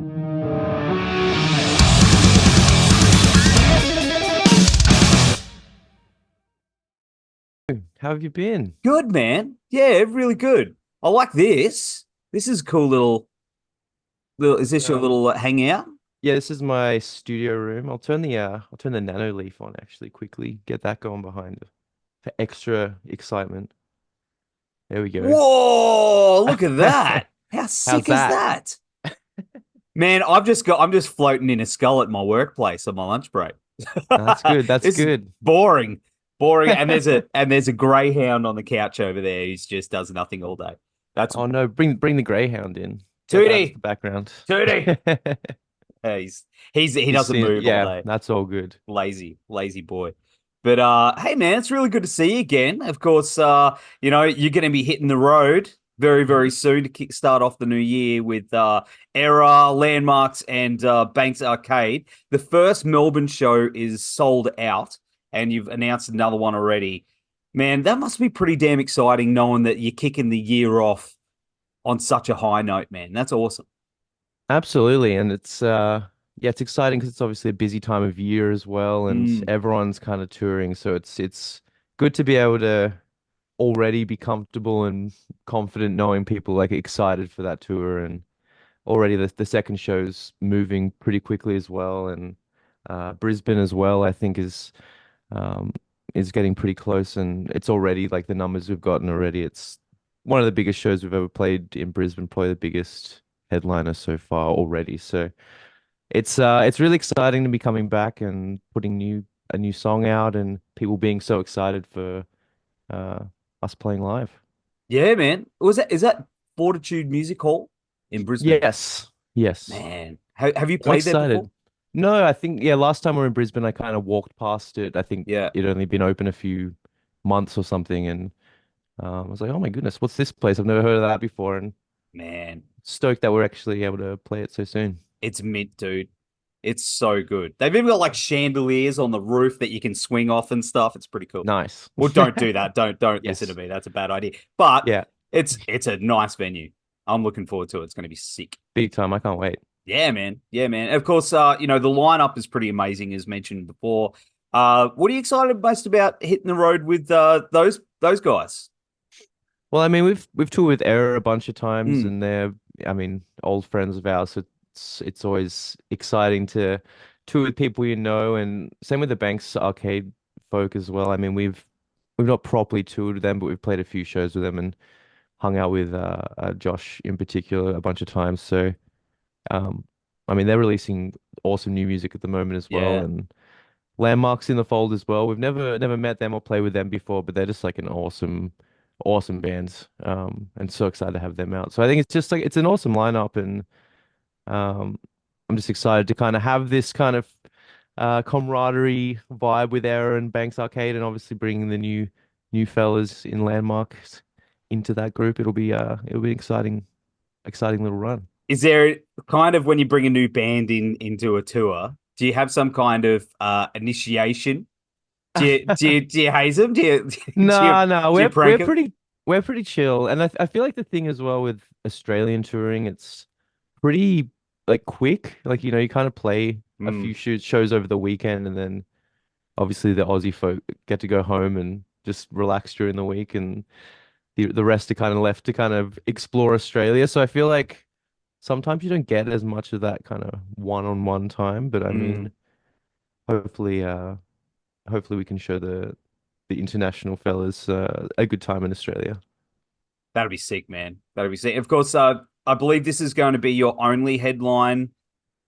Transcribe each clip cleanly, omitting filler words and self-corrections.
How have you been? Good, man. Yeah, really good. I like this. This is a cool little. Is this your Um, little hangout? yeah, this is my studio room. I'll turn the nano leaf on actually quickly. Get that going behind it for extra excitement. There we go. Whoa, look at that. How How's sick is that? that? Man, I'm just floating in a skull at my workplace on my lunch break. That's good. That's This is good. boring. Boring. And there's a greyhound on the couch over there who just does nothing all day. That's Oh no, bring the greyhound in. Get that as Tootie. the background. Tootie. He Just doesn't seeing, move all yeah, day. that's all good. Lazy boy. But hey man, it's really good to see you again. Of course, you're going to be hitting the road very Mhm. soon to start off the new year with Erra, Landmarks, and Banks Arcade. The first Melbourne show is sold out, and you've announced another one already. Man, that must be pretty damn exciting knowing that you're kicking the year off on such a high note, man. That's awesome. Absolutely, and it's yeah, it's exciting because it's obviously a busy time of year as well, and Mm. everyone's kind of touring, so it's good to be able to already be comfortable and confident knowing people like excited for that tour, and already the second show's moving pretty quickly as well, and Brisbane as well I think um is getting pretty close, and it's already like the numbers we've gotten already, it's one of the biggest shows we've ever played in Brisbane, probably the biggest headliner so far already. So it's really exciting to be coming back and putting a new song out and people being so excited for uh us playing live. Yeah, man. Is that Fortitude Music Hall in Brisbane? Yes. Yes. Man, have you I'm played there before? excited. No, I think yeah, last time we were in Brisbane I kind of walked past it. I think Yeah, it only been open a few months or something, and I was like, "Oh my goodness, what's this place? I've never heard of that before." And man, stoked that we're actually able to play it so soon. it's mint, dude. It's so good. They've even got like chandeliers on the roof that you can swing off and stuff. It's pretty cool. Nice. Well, don't do that. Don't listen to Yes. me. That's a bad idea. But Yeah, it's a nice venue. I'm looking forward to it. It's going to be sick. big time. I can't wait. Yeah, man. Yeah, man. Of course, the lineup is pretty amazing, as mentioned before. What are you excited most about hitting the road with those guys? Well, I mean, we've toured with Erra a bunch of times, Mm, and they're, I mean, old friends of ours. So it's always exciting to tour with people you know, and same with the Banks Arcade folk as well. I mean, we've not properly toured with them, but we've played a few shows with them and hung out with Josh in particular a bunch of times. So, um, I mean, they're releasing awesome new music at the moment as well, yeah. and Landmarks in the fold as well. We've never met them or played with them before, but they're just like an awesome band. And so excited to have them out. So I think it's just like it's an awesome lineup, and um, I'm just excited to kind of have this kind of camaraderie vibe with Error and Banks Arcade, and obviously bringing the new fellas in Landmarks into that group. It'll be an exciting little run. Is there kind of when you bring a new band into a tour, do you have some kind of initiation? Do you haze them? Do you No, no, do you prank them? we're pretty chill, and I feel like the thing as well with Australian touring, it's pretty like quick. Like you kind of play a Mm, few shows over the weekend, and then obviously the Aussie folk get to go home and just relax during the week, and the rest are kind of left to kind of explore Australia. So I feel like sometimes you don't get as much of that kind of one-on-one time, but I mm. mean, hopefully, hopefully we can show the international fellas a good time in Australia. That'd be sick, man. That'd be sick. Of course, I believe this is going to be your only headline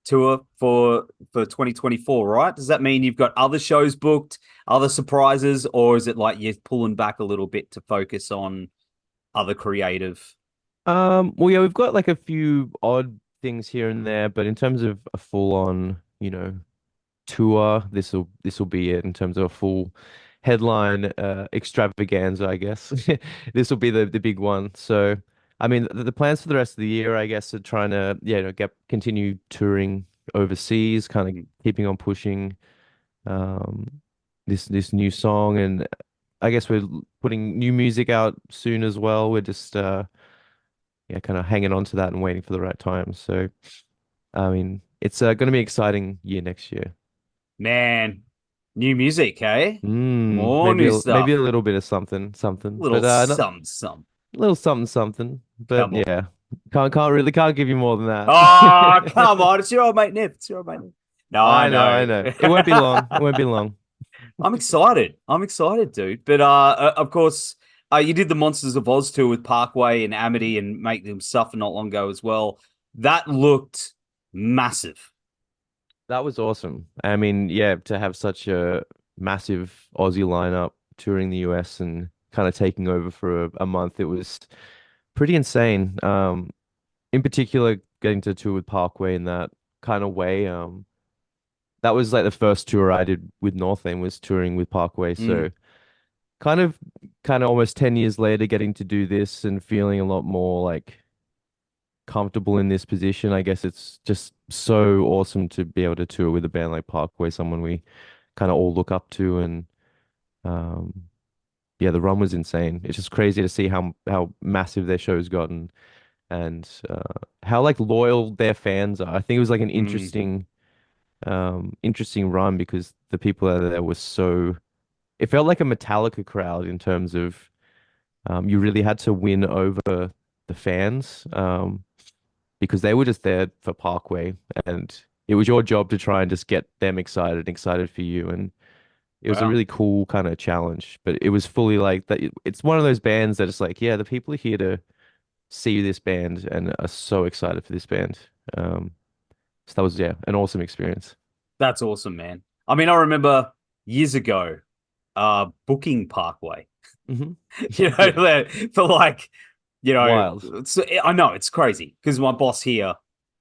tour for 2024, right? Does that mean you've got other shows booked, other surprises, or is it like you're pulling back a little bit to focus on other creative? Well, yeah, we've got like a few odd things here and there, but in terms of a full-on, tour, this will be it in terms of a full headline extravaganza, I guess. This will be the big one. So, I mean, the plans for the rest of the year, I guess, are trying to, yeah, get continue touring overseas, kind of keeping on pushing um this new song, and I guess we're putting new music out soon as well. We're just yeah, kind of hanging on to that and waiting for the right time. So, I mean, it's going to be an exciting year next year. Man, new music, eh? More Maybe new maybe a stuff. little bit of something, Little but not a some some. little something. But Come on. yeah, can't give you more than Oh, that. come on. It's your old mate Niv. It's your old mate Niv. No, I I know. know. It won't be long. It won't be long. I'm excited. I'm excited, dude. But of course, you did the Monsters of Oz tour with Parkway and Amity and Make Them Suffer not long ago as well. That looked massive. That was awesome. I mean, yeah, to have such a massive Aussie lineup touring the US and kind of taking over for a month, it was pretty insane. In particular, getting to tour with Parkway in that kind of way. That was like the first tour I did with NORTHLANE was touring with Parkway. Mm. So kind of almost 10 years later, getting to do this and feeling a lot more like comfortable in this position. I guess it's just so awesome to be able to tour with a band like Parkway, someone we kind of all look up to. And um, yeah, the run was insane. It's just crazy to see how massive their show's gotten and how like loyal their fans are. I think it was like an Mm. interesting run because the people out there were so it felt like a Metallica crowd in terms of you really had to win over the fans because they were just there for Parkway and it was your job to try and just get them excited for you. And it was a Wow. really cool kind of challenge, but it was fully like that. It's one of those bands that it's like, yeah, the people are here to see this band and are so excited for this band. Um, so that was, yeah, an awesome experience. That's awesome, man. I mean, I remember years ago, booking Parkway. Hmm. You know, Yeah. for like, Wild. I know it's crazy because my boss here,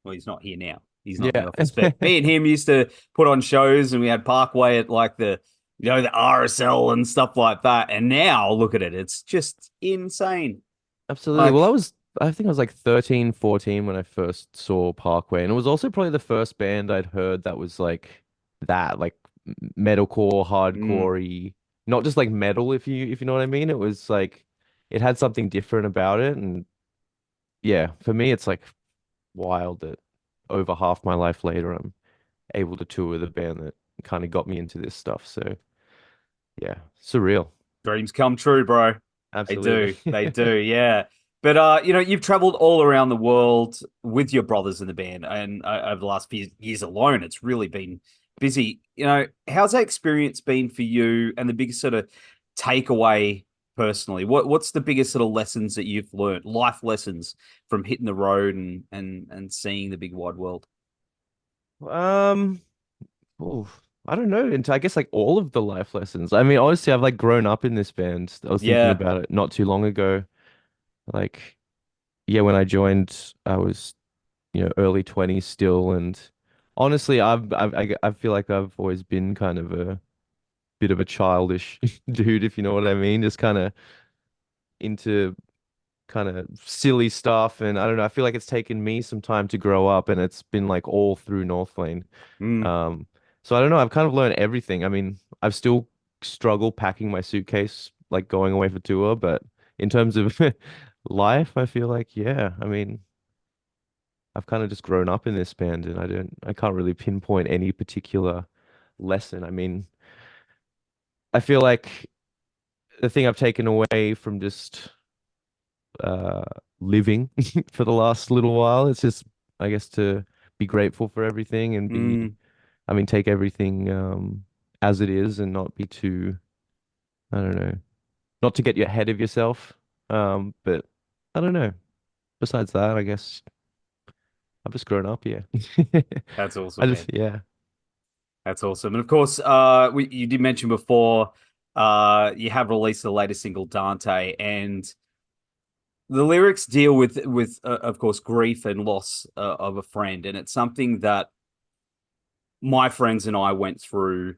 well, he's not here now. He's not in Yeah. the office, but me and him used to put on shows, and we had Parkway at like the RSL and stuff like that. And now look at it; it's just insane. Absolutely. Well, Like, I think I was like 13, 14 when I first saw Parkway. And it was also probably the first band I'd heard that was like that, like metalcore, mm, hardcore-y, not just like metal, if you know what I mean. It was like it had something different about it. And yeah, for me, it's like wild that over half my life later, I'm able to tour with a band that kind of got me into this stuff. So yeah, surreal. dreams come true, bro. They Absolutely. do. They do. Yeah. But you've traveled all around the world with your brothers in the band, and over the last few years alone, it's really been busy. How's that experience been for you, and the biggest sort of takeaway personally? What's the biggest sort of lessons that you've learned, life lessons from hitting the road and seeing the big wide world? Um, Oh, I don't know. And I guess like all of the life lessons. I mean, honestly, I've like grown up in this band. I was thinking Yeah. about it not too long ago. Like, yeah, when I joined, I was, early 20s still. And honestly, I feel like I've always been kind of a bit of a childish dude, if you know what I mean. Just kind of into kind of silly stuff. And I don't know, I feel like it's taken me some time to grow up and it's been like all through NorthLane. Mm. Um, so I don't know. I've kind of learned everything. I mean, I've still struggled packing my suitcase, like going away for tour, but in terms of life, I feel like, yeah, I mean, I've kind of just grown up in this band and I can't really pinpoint any particular lesson. I mean, I feel like the thing I've taken away from just uh living for the last little while, it's just, I guess, to be grateful for everything and Mm. I mean, take everything as it is and not be too, I don't know, not to get you ahead of yourself. But I don't know. Besides that, I guess I've just grown up here. That's I awesome, just, man. yeah. That's awesome. And of course, you did mention before, you have released the latest single, Dante, and the lyrics deal with of course, grief and loss of a friend, and it's something that my friends and I went through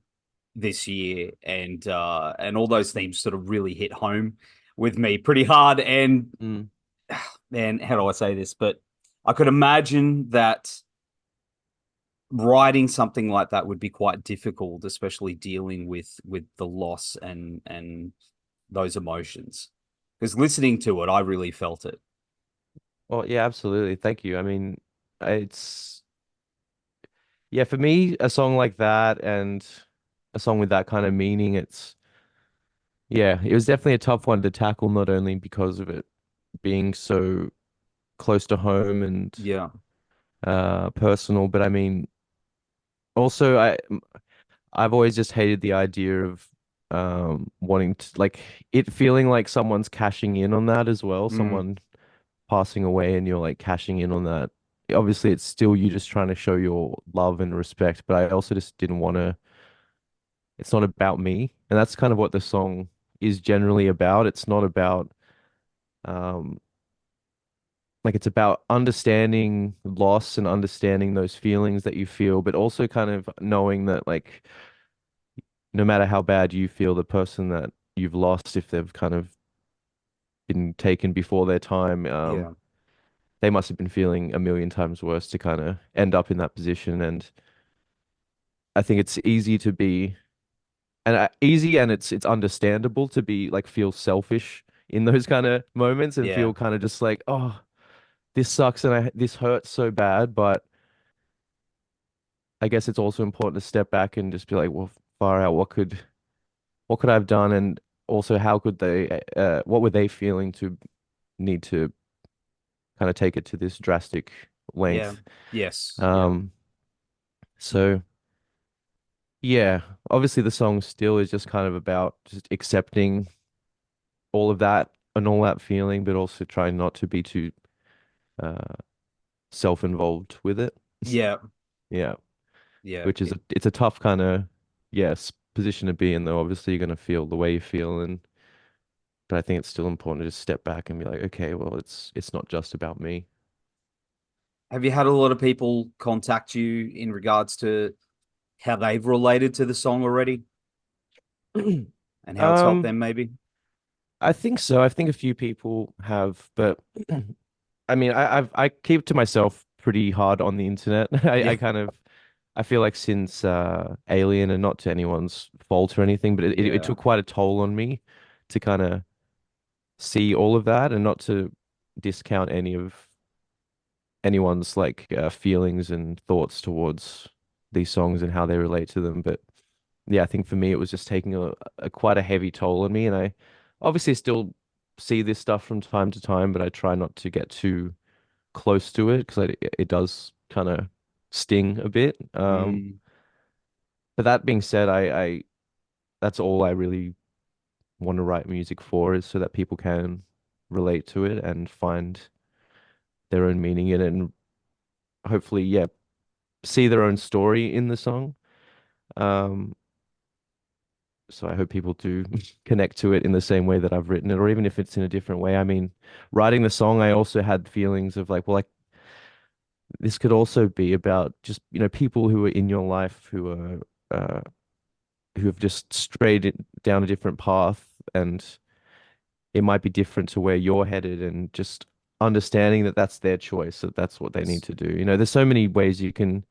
this year, and all those themes sort of really hit home with me pretty hard. And Mm. man, how do I say this? But I could imagine that writing something like that would be quite difficult, especially dealing with the loss and those emotions. Because listening to it, I really felt it. Well, yeah, absolutely. Thank you. I mean, it's yeah, for me, a song like that and a song with that kind of meaning, yeah, it was definitely a tough one to tackle, not only because of it being so close to home and Yeah, personal, but I mean, also I've always just hated the idea of wanting to like it feeling like someone's cashing in on that as well, mm, someone passing away and you're like cashing in on that. Obviously, it's still you just trying to show your love and respect, but I also just didn't want to. It's not about me, and that's kind of what the song is generally about. It's not about um like it's about understanding loss and understanding those feelings that you feel, but also kind of knowing that like no matter how bad you feel, the person that you've lost, if they've kind of been taken before their time, yeah, they must have been feeling a million times worse to kind of end up in that position. And I think it's easy to be, and easy, and it's understandable to be like feel selfish in those kind of moments and yeah, feel kind of just like, oh, this sucks and this hurts so bad. But I guess it's also important to step back and just be like, well, far out, what could I have done, and also how could they, what were they feeling to need to kind of take it to this drastic yeah, length. yes, yeah, Um, so yeah, obviously the song still is just kind of about just accepting all of that and all that feeling, but also trying not to be too uh self-involved with it. yeah, Yeah, yeah. which is it's a tough kind of yes position to be in though. Obviously you're gonna feel the way you feel and but I think it's still important to just step back and be like, okay, well it's not just about me. Have you had a lot of people contact you in regards to how they've related to the song already and how it's helped Um, them, maybe? I think so. I think a few people have, but I mean, I keep to myself pretty hard on the internet. Yeah, I kind of I feel like since Alien, and not to anyone's fault or anything, but it yeah, took quite a toll on me to kind of see all of that, and not to discount any of anyone's like feelings and thoughts towards these songs and how they relate to them. But yeah, I think for me it was just taking a quite a heavy toll on me, and I obviously still see this stuff from time to time, but I try not to get too close to it because it does kind of sting a bit. mm, But that being said, I that's all I really want to write music for is so that people can relate to it and find their own meaning in it and hopefully, yeah, see their own story in the song. Um, so I hope people do connect to it in the same way that I've written it, or even if it's in a different way. I mean, writing the song, I also had feelings of like, well, like this could also be about just, people who are in your life who have just down a different path, and it might be different to where you're headed, and just understanding that that's their choice, that that's what they need yes. to do. There's so many ways you can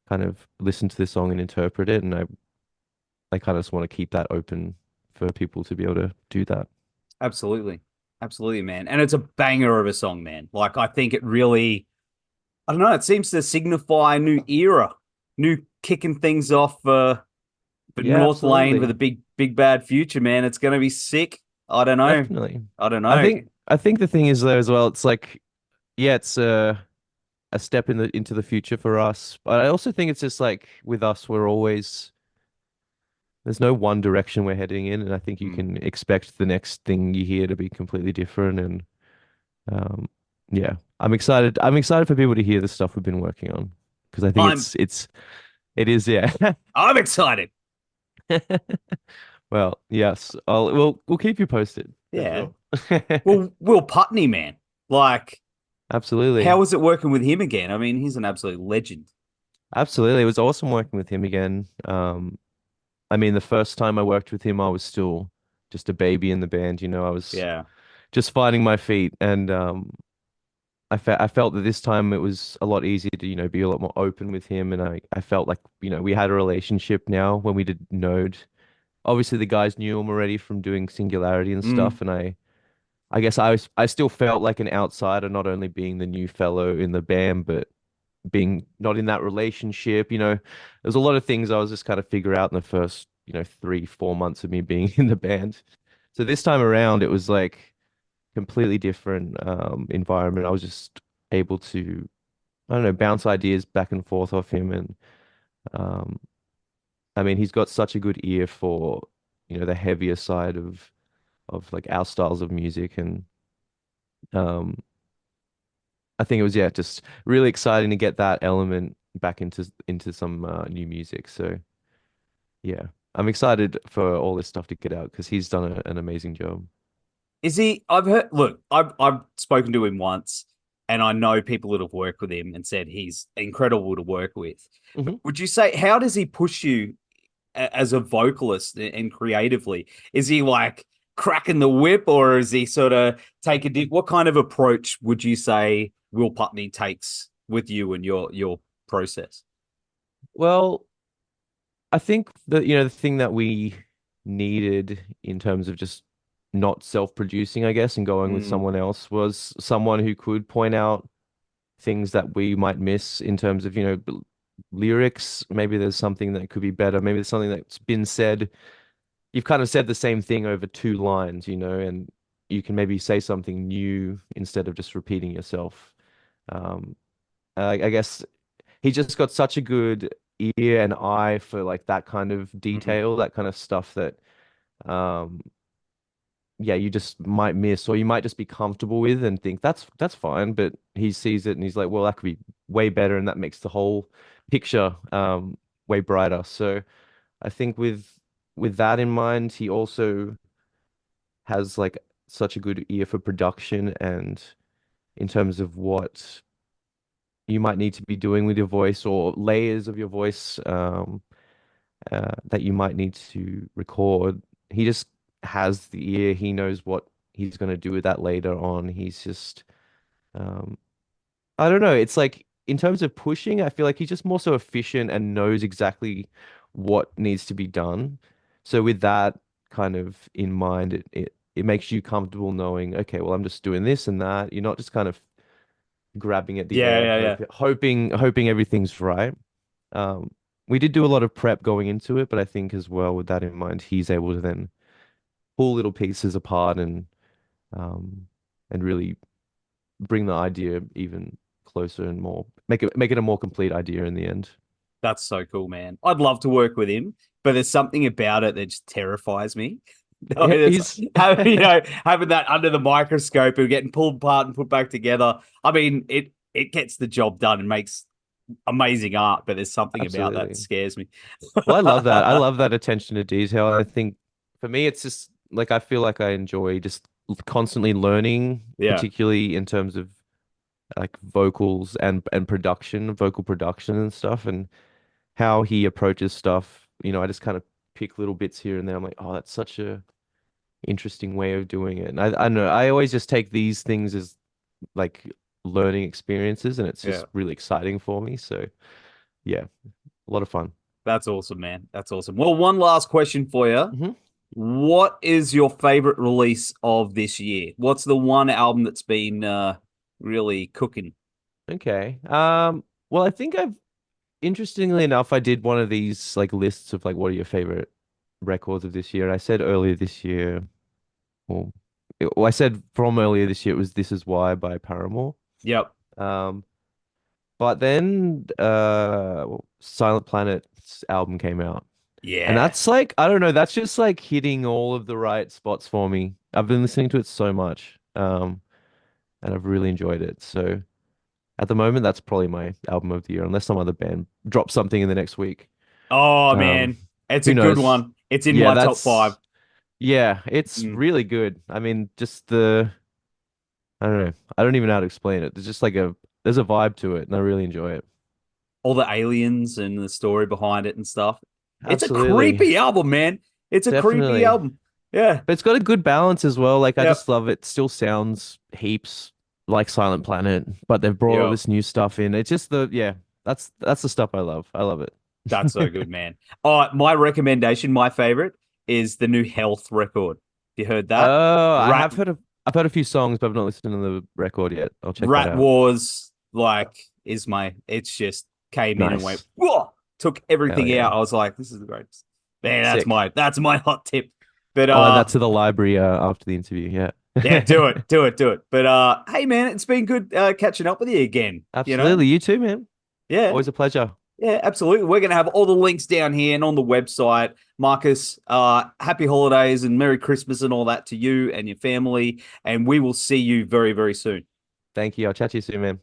kind of listen to this song and interpret it, and I kind of just want to keep that open for people to be able to do that. Absolutely. Absolutely, man. And it's a banger of a song, man. Like, I think it really, I don't know, it seems to signify a new era, new kicking things off for Yeah, North Lane with a absolutely. big bad future, man. It's gonna be sick. I don't know. Definitely. I don't I know. think I think the thing is though as well, it's like, yeah, it's a step into the future for us. But I also think it's just like with us, there's no one direction we're heading in, and I think you Hmm. can expect the next thing you hear to be completely different. And um, yeah, I'm excited. I'm excited for people to hear the stuff we've been working on because I think I'm it is, yeah. I'm excited. Well, yes, we'll keep you posted for Yeah. sure. Well, Will Putney, man. Like, how Absolutely. was it working with him again? I mean, he's an absolute legend. Absolutely. It was awesome working with him again. I mean, the first time I worked with him, I was still just a baby in the band, I was Yeah. just finding my feet, and I felt that this time it was a lot easier to, be a lot more open with him, and I felt like, we had a relationship now when we did Node. Obviously the guys knew him already from doing Singularity and Mm. stuff, and I guess I still felt like an outsider, not only being the new fellow in the band, but being not in that relationship. There's a lot of things I was just kind of figure out in the first, 3, 4 months of me being in the band. So this time around, it was like completely different environment. I was just able to, I don't know, bounce ideas back and forth off him. And um, I mean, he's got such a good ear for, the heavier side of like our styles of music. And um, I think it was, yeah, just really exciting to get that element back into some new music. So yeah, I'm excited for all this stuff to get out because he's done an amazing job. Is he? I've heard. Look, I've spoken to him once, and I know people that have worked with him and said he's incredible to work with. But Hmm. would you say how does he push you as a vocalist and creatively? Is he like cracking the whip, or is he sort of take a dip? What kind of approach would you say Will Putney takes with you and your process? Well, I think that, the thing that we needed in terms of just not self-producing, I guess, and going with Mm, someone else was someone who could point out things that we might miss in terms of, lyrics. Maybe there's something that could be better. Maybe there's something that's been said. You've kind of said the same thing over 2 lines, and you can maybe say something new instead of just repeating yourself. Um, I guess he just got such a good ear and eye for like that kind of mm. detail, that kind of stuff that um yeah, you just might miss or you might just be comfortable with and think that's fine, but he sees it and he's like, well, that could be way better and that makes the whole picture way brighter. So I think with that in mind, he also has like such a good ear for production and in terms of what you might need to be doing with your voice or layers of your voice that you might need to record. He just has the ear. He knows what he's going to do with that later on. He's just, um, I don't know. It's like in terms of pushing, I feel like he's just more so efficient and knows exactly what needs to be done. So with that kind of in mind, it makes you comfortable knowing, okay, well, I'm just doing this and that. You're not just kind of grabbing at the Yeah, air, yeah, yeah. hoping everything's right. Um, we did do a lot of prep going into it, but I think as well with that in mind, he's able to then pull little pieces apart um, and really bring the idea even closer and more make it a more complete idea in the end. That's so cool, man. I'd love to work with him, but there's something about it that just terrifies me. No, Yeah, it's he's having that under the microscope and getting pulled apart and put back together. I mean, it gets the job done and makes amazing art, but there's something about that that absolutely. scares me. Well, I love that. I love that attention to detail. I think for me, it's just like I feel like I enjoy just constantly learning, Yeah, particularly in terms of like vocals and production, vocal production and stuff, and how he approaches stuff. I just kind of pick little bits here and there. I'm like, oh, that's such a interesting way of doing it. And I don't know. I always just take these things as like learning experiences, and it's yeah. just really exciting for me. So yeah, a lot of fun. That's awesome, man. That's awesome. Well, one last question for you. Hmm. What is your favorite release of this year? What's the one album that's been really cooking? Okay. Well, I think interestingly enough, I did one of these like lists of like what are your favorite records of this year. And I said earlier this year, well, I said from earlier this year it was This Is Why by Paramore. Yep. Um, but then Silent Planet's album came out. And Yeah. that's like, I don't know, that's just like hitting all of the right spots for me. I've been listening to it so much. And I've really enjoyed it. So at the moment, that's probably my album of the year, unless some other band drops something in the next week. Oh Um, man, it's a who good knows? one. It's in Yeah, my top five. it's Mm. really good. I mean, just I don't know. I don't even know how to explain it. There's just like there's a vibe to it, and I really enjoy it. All the aliens and the story behind it and stuff. It's a Absolutely. creepy album, man. It's a creepy Definitely. album. Yeah. But it's got a good balance as well. Like I Yep. just love it. Still sounds heaps like Silent Planet, but they've brought all Yep. this new stuff in. It's just that's the stuff I love. I love That's so it. good, man. My recommendation, my favorite, is the new Health record. You heard that? Oh, Rat I've heard a few songs, but I've not listened to the record yet. I'll check that Rat out. Wars, like it's just came in and went, Nice. whoa, took Hell everything yeah. out. I was like, this is the greatest. Man, Sick. that's my hot tip. But I'll add that to the library after the interview. Yeah. yeah, do it. But hey man, it's been good catching up with you again. You know? Absolutely. You too, man. Yeah. Always a pleasure. Yeah, absolutely. We're going to have all the links down here and on the website. Marcus, happy holidays and Merry Christmas and all that to you and your family. And we will see you very, very soon. Thank you. I'll chat to you soon, man.